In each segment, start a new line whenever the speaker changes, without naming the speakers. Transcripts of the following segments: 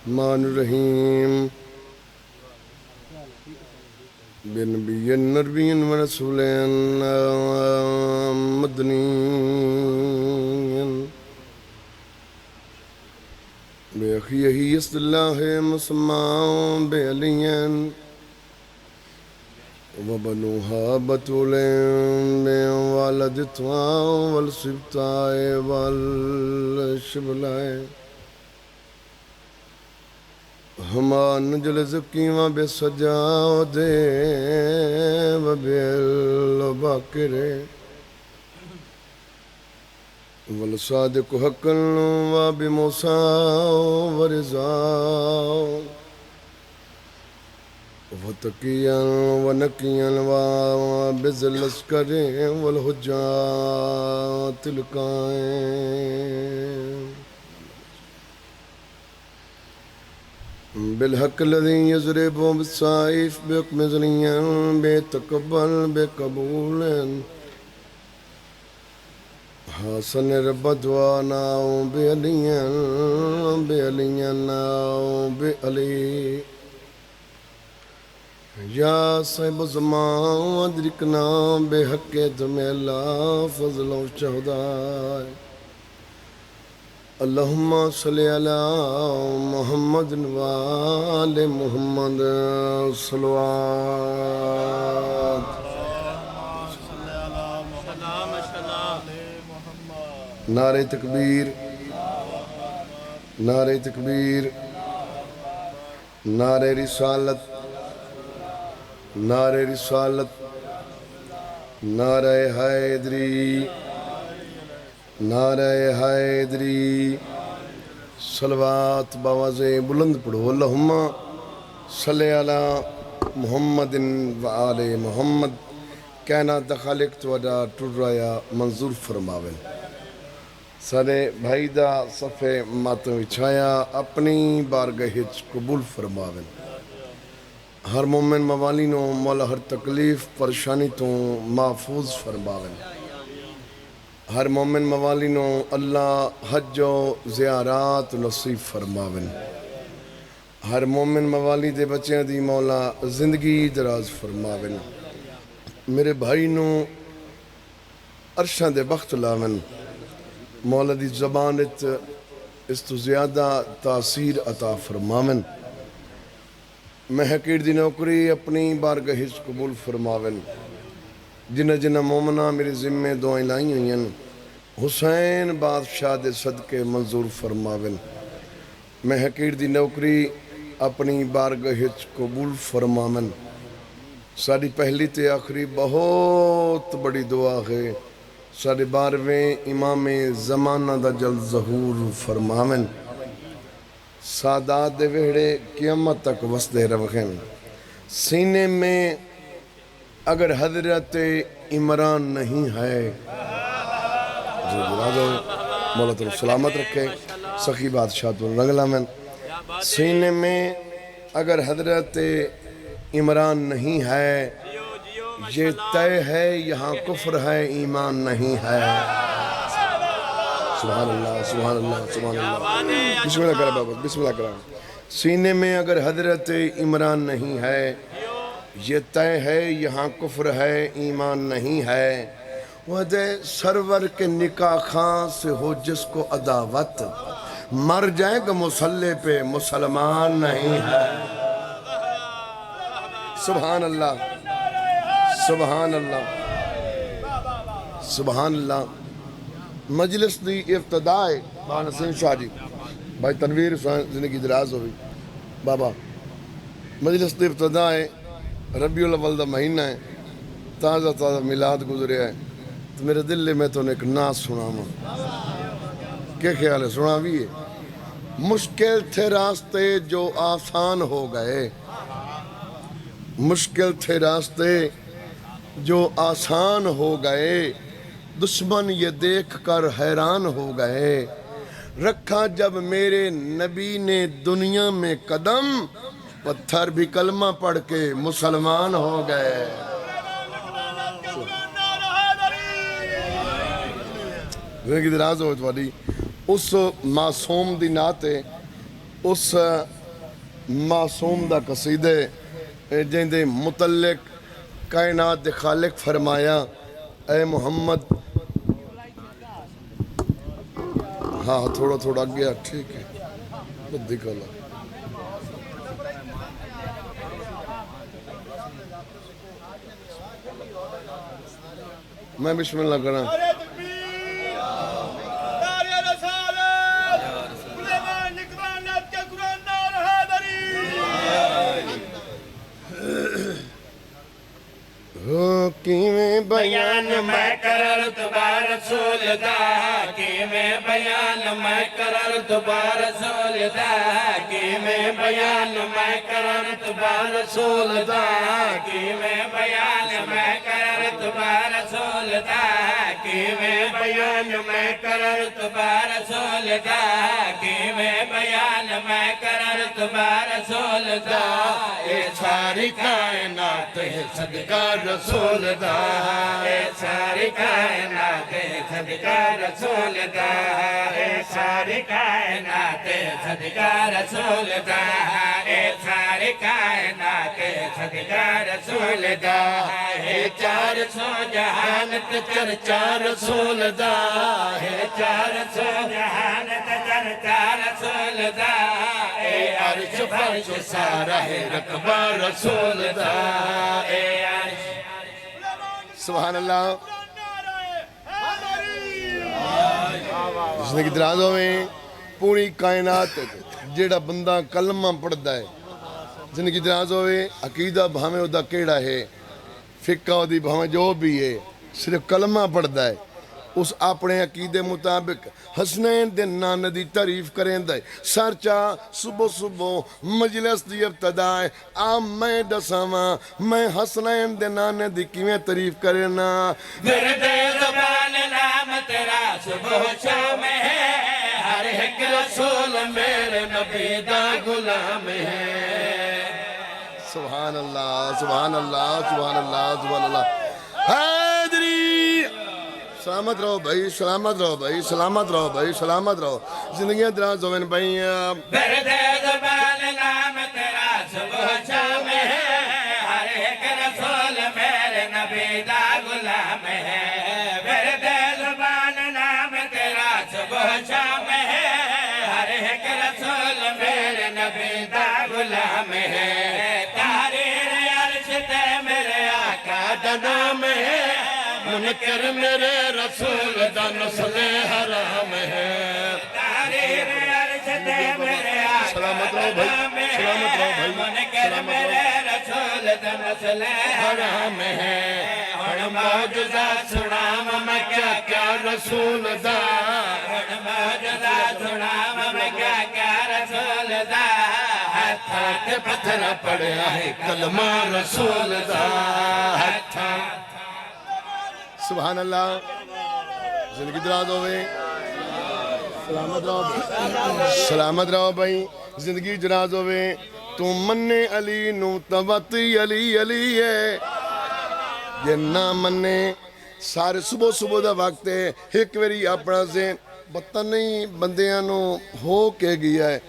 الرحمن الرحیم بنبی نبی ورسول مدنی بأخیہ یسد اللہ مسمع بعلین وبنوها بتول بوالدتها والسبطاء والشبلاء ہما نجل زکی و بسجاد و بالباکر والصادق حقا و بموسیٰ و رضا وتقيا ونقيا وبذل العسكر والحجات القائم بالحق الذي يضرب بالسيف بحكم ذريا بيتقبل بقبول حسن البدوانا بعليا بعلي یا صاحب زمان ادرکنا بے حق دمیلا فضل و شہداء اللہم صلی علی محمد و آل محمد صلوات نعرہ تکبیر نعرہ تکبیر نعرہ رسالت نعرہ رسالت نعرہ حیدری نعرہ حیدری صلوات باواز بلند پڑھو اللہم صلی علی محمد و آل محمد کہنا دخالک توڑا ٹر رہا منظور فرماویں سارے بھائی دا صفحے ماتم وچھایا اپنی بارگاہ قبول فرماویں ہر مومن موالی نو مولا ہر تکلیف پریشانی تو محفوظ فرماویں ہر مومن موالی نو اللہ حج و زیارات نصیب فرماویں ہر مومن موالی دے بچیاں دی مولا زندگی دراز فرماویں میرے بھائی نو عرشاں دے بخت لاویں مولا دی زبانت اس تو زیادہ تاثیر عطا فرماویں میں حقیر دی نوکری اپنی بارگاہ قبول فرماویں جنہ جنہ مومنہ میری ذمہ دعائیں لائی ہوئی ہیں حسین بادشاہ دے صدقے منظور فرماویں میں حقیر دی نوکری اپنی بارگاہ قبول فرماویں ساری پہلی تے آخری بہت بڑی دعا ہے ساری بارویں امام زمانہ دا جلد ظہور فرماویں سادات دے وہڑے قیامت تک وسدے روخیں سینے میں اگر حضرت عمران نہیں ہے مولا تو سلامت رکھے سخی بادشاہ تو رنگلا میں سینے میں اگر حضرت عمران نہیں ہے یہ طے ہے یہاں کفر ہے ایمان نہیں ہے سبحان اللہ سبحان اللہ سبحان اللہ بسم اللہ کرا بابا بسم اللہ کرا سینے میں اگر حضرت عمران نہیں ہے یہ طے ہے یہاں کفر ہے ایمان نہیں ہے وعدے سرور کے نکاح خان سے ہو جس کو عداوت مر جائے گا مسلح پہ مسلمان نہیں ہے سبحان اللہ سبحان اللہ سبحان اللہ مجلس دی ابتداء بابا نسیم شاہ جی بھائی تنویر زندگی دراز ہوئی بابا مجلس دی ابتداء ربیع الاول دا مہینہ ہے تازہ تازہ میلاد گزرے ہے تو میرے دل میں تو ایک ناز سنا ہوں کیا خیال ہے سنا بھی ہے مشکل تھے راستے جو آسان ہو گئے مشکل تھے راستے جو آسان ہو گئے دشمن یہ دیکھ کر حیران ہو گئے رکھا جب میرے نبی نے دنیا میں قدم پتھر بھی کلمہ پڑھ کے مسلمان ہو گئے زندگی دراز ہو تھوڑی اس معصوم دی ناتے اس معصوم دا قصیدے جن دے متعلق کائنات دے خالق فرمایا اے محمد ہاں تھوڑا تھوڑا گیا ٹھیک ہے بدی کلا میں بسم اللہ کرنا کیویں
بیان میں کرر تبار رسول دا کیویں بیان میں کرر تبار رسول دا کیویں بیان میں کرر تبار رسول دا کیویں بیان میں کرر تبار رسول دا کیویں بیان میں کرر تبار رسول دا کیویں بیان میں کرر تبار رسول دا اے ساری کائنات ہے صدقہ رسول دا اے ساری کائنات صدقہ رسول دا اے ساری کائنات صدقہ رسول دا اے ساری کائنات صدقہ رسول دا اے 400 جہان چرچا رسول دا اے 400 جہان چرچا رسول دا اے عرش فرش سارا ہے رقبہ رسول دا اے عرش
سبحان اللہ زندگی دراز ہوئے پوری کائنات جیڑا بندہ کلمہ پڑھتا ہے زندگی دراز ہوئے عقیدہ بھامے ہوتا کیڑا ہے فقہ ہوتی بھامے جو بھی ہے صرف کلمہ پڑھتا ہے اس اپنے عقیدے مطابق حسنین دے نانے دی تعریف کریں دے سرچا صبح صبح مجلس دی ابتدائے آم میں دساواں میں حسنین دے نانے دی کیویں تعریف کرنا
ورد زبان نام تیرا صبح شام ہے ہر ایک رسول میرے نبی دا غلام ہے
سبحان اللہ سبحان اللہ سبحان اللہ سبحان اللہ حیدری سلامت رہو بھائی سلامت رہو بھائی سلامت رہو بھائی سلامت رہو زندگیاں دراز ہوئے بھائی
ورد زبان نام تیرا صبح شام ہے ہر ایک رسول میرے نبی دا غلام ہے ورد زبان نام تیرا صبح شام ہے ہر ایک رسول میرے نبی دا غلام ہے تحریر عرش تے میرے آقا دا نام ہے منکر میرے رسول دا نسل حرام ہے تحریر عرش تے میرے آقا
سلامت رہو بھائی سلامت رہو بھائی
منکر میرے رسول دا نسل حرام ہے ہن معجزہ سنام میں کیا کیا رسول دا ہن معجزہ سنام میں کیا کیا رسول دا ہتھاں تے پتھر پڑیا ہے کلمہ رسول دا ہتھاں
سبحان اللہ زندگی دراز ہوئے سلامت رہو بھائی سلامت رہو بھائی زندگی دراز ہوئے تو مننے علی نو تبتی علی علی ہے یہ نہ مننے سارے صبح صبح دا وقت ہے ایک ویری اپنا ذہن پتہ نہیں بندیاں نو ہو کے گیا ہے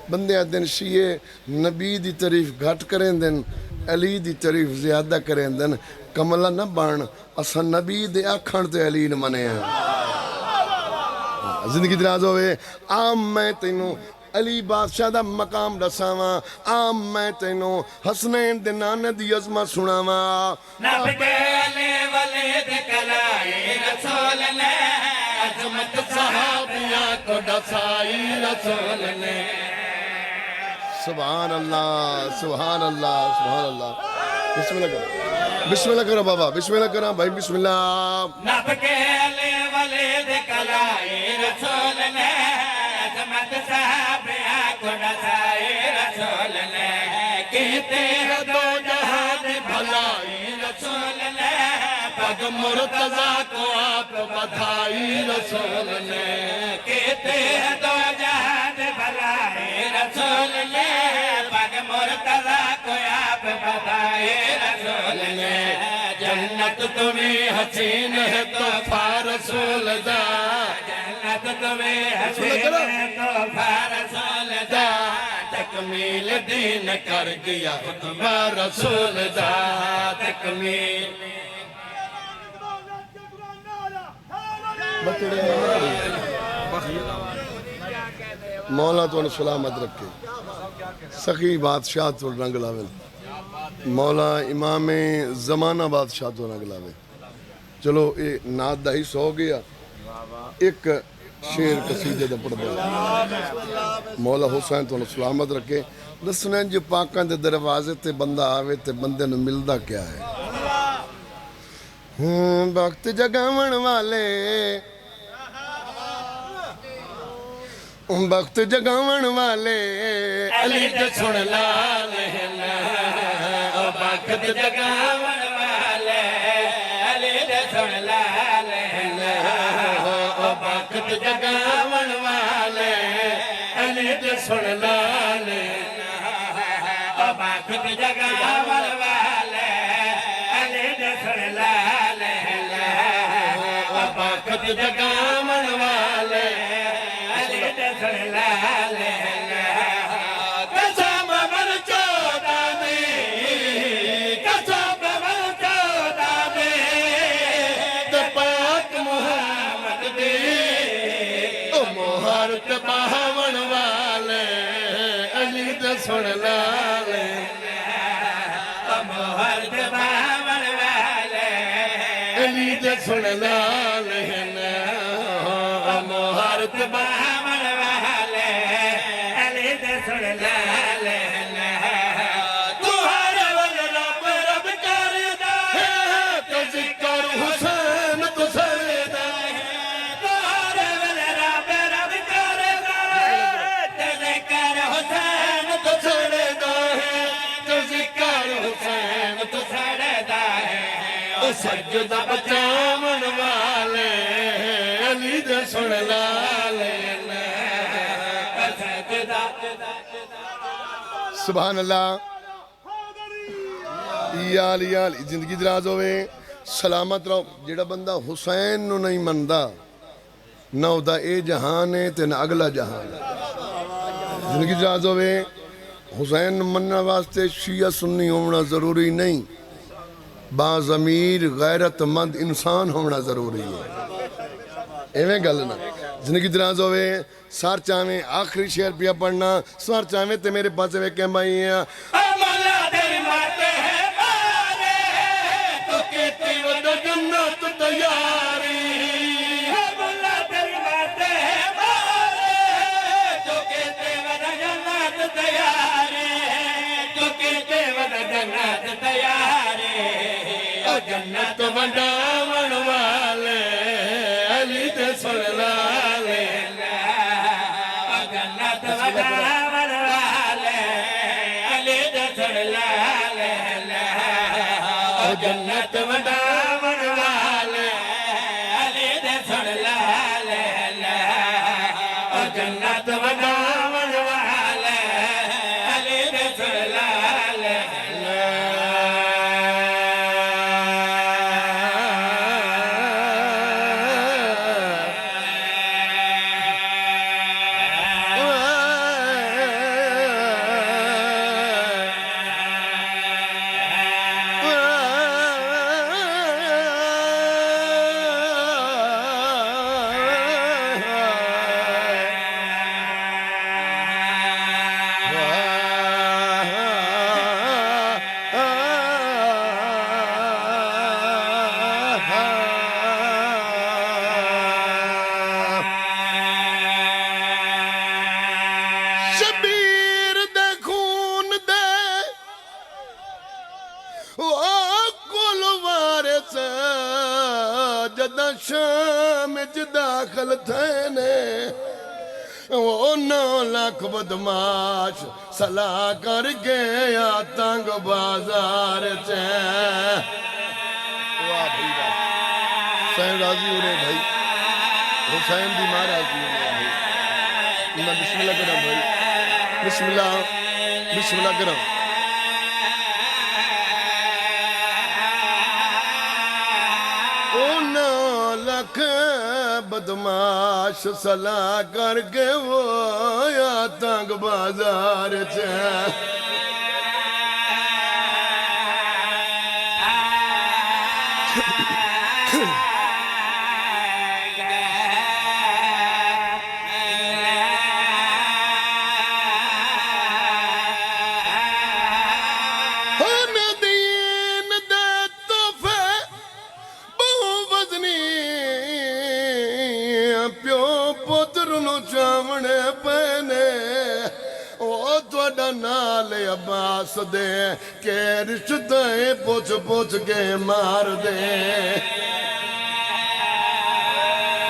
بندیاں دن شیئے نبی دی تعریف گھٹ کریں دن علی دی تعریف زیادہ کریں دن کملہ نہ بان اسا نبی دے آکھن تے علی نہ منے ہیں زندگی دراز ہوئے عام میں تینوں علی بادشاہ دا مقام دساواں عام میں تینوں حسنین دے نانے دی عظمت سناواں
نب کے علی ولید کلائی رسول نے عظمت صحابیہ کو دسائی رسول نے
سبحان اللہ سبحان اللہ سبحان اللہ بسم اللہ کرو بسم اللہ کرو بابا بسم اللہ کرو بھائی بسم اللہ
نب کے علی ولید کلائی رسول نے عظمت صحابیہ کو دسائی رسول نے کہتے ہیں دو جہان بھلائی رسول نے پگ مرتضیٰ کو آپ بدھائی رسول نے کہتے ہیں دو جہان بھلائی رسول نے پگ مرتضیٰ کو آپ بدھائی رسول نے جنت تمہیں حسین ہے تحفہ رسول دا جنت تمہیں حسین ہے تحفہ رسول دا تکمیل دین کر گیا خطبہ رسول دا تکمیل
مولا تو سلامت رکھے سخی بادشاہ تو رنگ لاوے مولا امام زمانہ بادشاہ تو رنگ لاوے چلو یہ نات دا ہی سو گیا ایک شیر قصیدے دا پڑھ دے مولا حسین تو سلامت رکھے دسنے جو پاکاں دے دروازے تے بندہ آوے تے بندے نے ملدا کیا ہے وقت جگاون والے وقت جگاون والے
علی دے سن لال وقت جگاون والے علی دے سن لال وقت جگاون والے علی دے سن لال وقت جگاون والے علی دے سن لال وقت جگاون والے قسم من چودا دی قسم من چودا دی تے پاک محمد دی او مہر تے بہاون والے علی تے سن لالے او مہر تے بہاون والے علی تے سن لالے او مہر تے بہاون والے علی تے سن لالے تو ہر ول رب رب کردا ہے تو ذکر حسین تو سردا ہے تو ہر ول رب رب کردا ہے تو ذکر حسین تو سردا ہے تو ذکر حسین تو سردا ہے او سجدہ بچاون والے علی دے سن لالے
سبحان اللہ یال یال زندگی دراز ہوئے سلامت رہو جڑا بندہ حسین نو نہیں مندا نہ دا اے جہان ہے تے نہ اگلا جہان ہے زندگی دراز ہوئے حسین مننا واسطے شیعہ سنی ہونا ضروری نہیں با ضمیر غیرت مند انسان ہونا ضروری ہے ایویں گل نا زندگی دراز ہوئے سار چاہویں آخری شعر پیا پڑھنا سار چاہویں تے میرے پاس میں کہیں بھائی ہیں
مولا تیری ماتے ہیں بارے تو کہتی ودہ جنت تیاری مولا تیری ماتے ہیں بارے تو کہتی ودہ جنت تیاری تو کہتی ودہ جنت تیاری او جنت ونڈاون والے علی تے سن لالے او جنت ونڈاون والے علی تے سن لالے او جنت ونڈاون والے علی تے سن لالے او جنت ونڈاون والے علی تے سن لالے
شبیر دے خون دے کل وارث جدہ شام داخل تھے نے وہ 9 لاکھ بدماش صلاح کر گیا تنگ بازار سے حسین راضی ہو رہے بھائی حسین دی ماں راضی ہو رہے بھائی میں بسم اللہ کرم بھائی بسم اللہ کرم او 9 لاکھ بدماش صلاح کر کے وہ آیا تنگ بازار چاونے پینے او توڑا نال عباس دے کہ رشتیں پوچھ پوچھ کے مار دے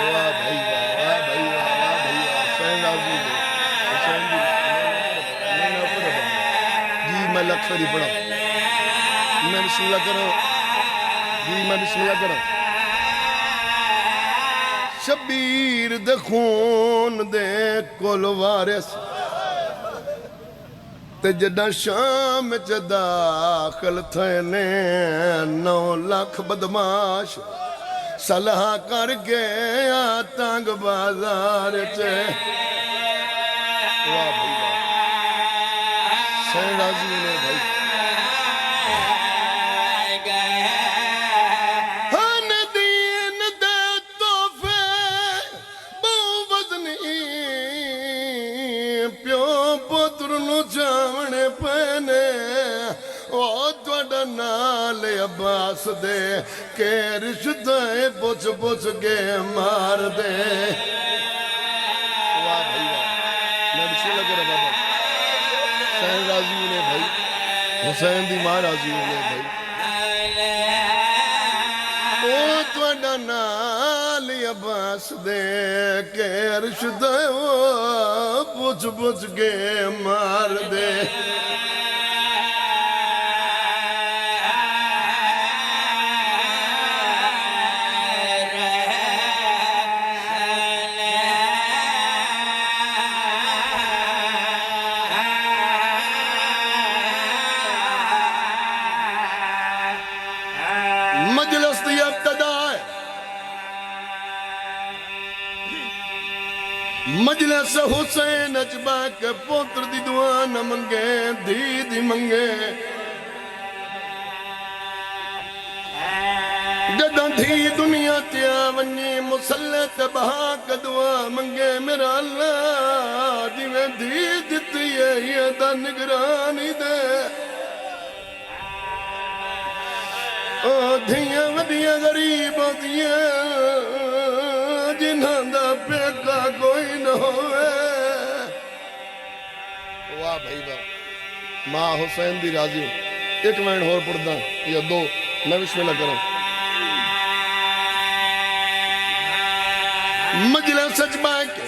واہ بھائی واہ بھائی واہ بھائی واہ حسین راضی جی میں لکھری پڑھا میں بسم اللہ کروں جی میں بسم اللہ کروں شبیر دے خون دے کول وارث تے جدہ شام چ داخل تھے نے 9 لاکھ بدماش صلاح کر کے تنگ بازار چے واہ بھائی واہ حسین راضی نے بھائی چاونے پینے او توڑا نال عباس دے کہ رشتیں پوچھ پوچھ کے مار دے واہ بھائی واہ میں بسم اللہ کرا بابا حسین راضی انہیں بھائی حسین دی ماں راضی انہیں بھائی او توڑا نال عباس دے کہ رشتیں پوچھ پوچھ کے مار دے مجلس دی ابتدا ہے مجلس حسین اجبا کے پوتر دی دعا نہ منگے دی دی منگے جدہ دھی دنیا تیا ونی مسلط بہا کے دعا منگے میرا اللہ جی میں دھی دیتی ہے یہ دا نگرانی دے دھیاں ودیاں غریب ہوتیاں جنہاں دا پیکا کوئی نہ ہوئے واہ بھائی واہ ماں حسین دی راضی ہوں ایک مہین اور پڑھ دا یا 2 میں بسم اللہ کروں مجلس سجبہ کے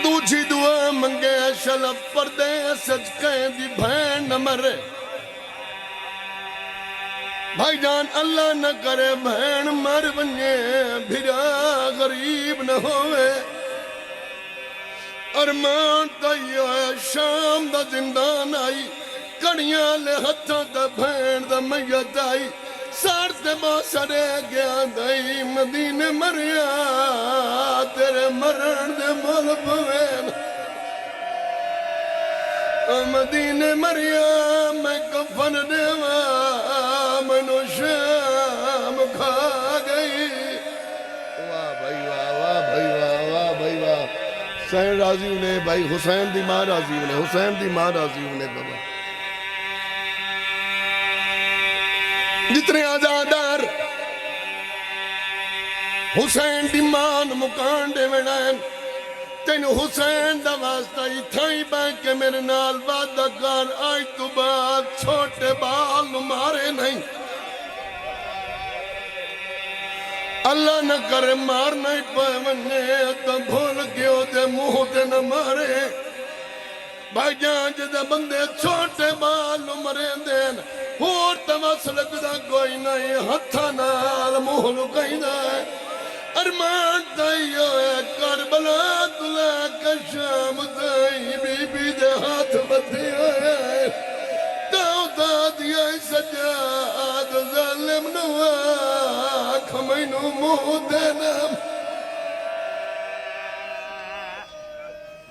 دوچھی دعا منگے شلف پردے سجکیں دی بھین نہ مرے بھائی جان اللہ نہ کرے بہن مر بنجے بھیرا غریب نہ ہوئے ارمان تائیو ہے شام دا زندان آئی کڑیاں لے ہتھوں دا بہن دا میت آئی سارتے باسرے گیا دائی مدینے مریا تیرے مرن دے مول پوین مدینے مریا میں کفن دیوا منو شام کھا گئی واہ بھائی واہ واہ بھائی واہ واہ بھائی واہ حسین راضی انہیں بھائی حسین دی ماں راضی انہیں حسین دی ماں راضی انہیں بابا جتنے آزادار حسین دی مان مکان دے وڑائن تین حسین دا واسطہ ہی تھائی بینک کے میرے نال وعدہ کر آج تو بعد چھوٹے بال مارے نہیں اللہ نہ کرے مار نہیں پائے مننے تو بھول گئے دے منہ تے نہ مارے بھائی جان جدے بندے چھوٹے بال مرے دین اور توسلک دا کوئی نہیں ہتھا نال منہ لکائی دے ارمان تائیو ہے کربلا تلا کا شام تائی بی بی دے ہاتھ بدھی ہوئے تاؤ دا دیا سجاد ظالم نوا رکھ مینوں منہ دے نام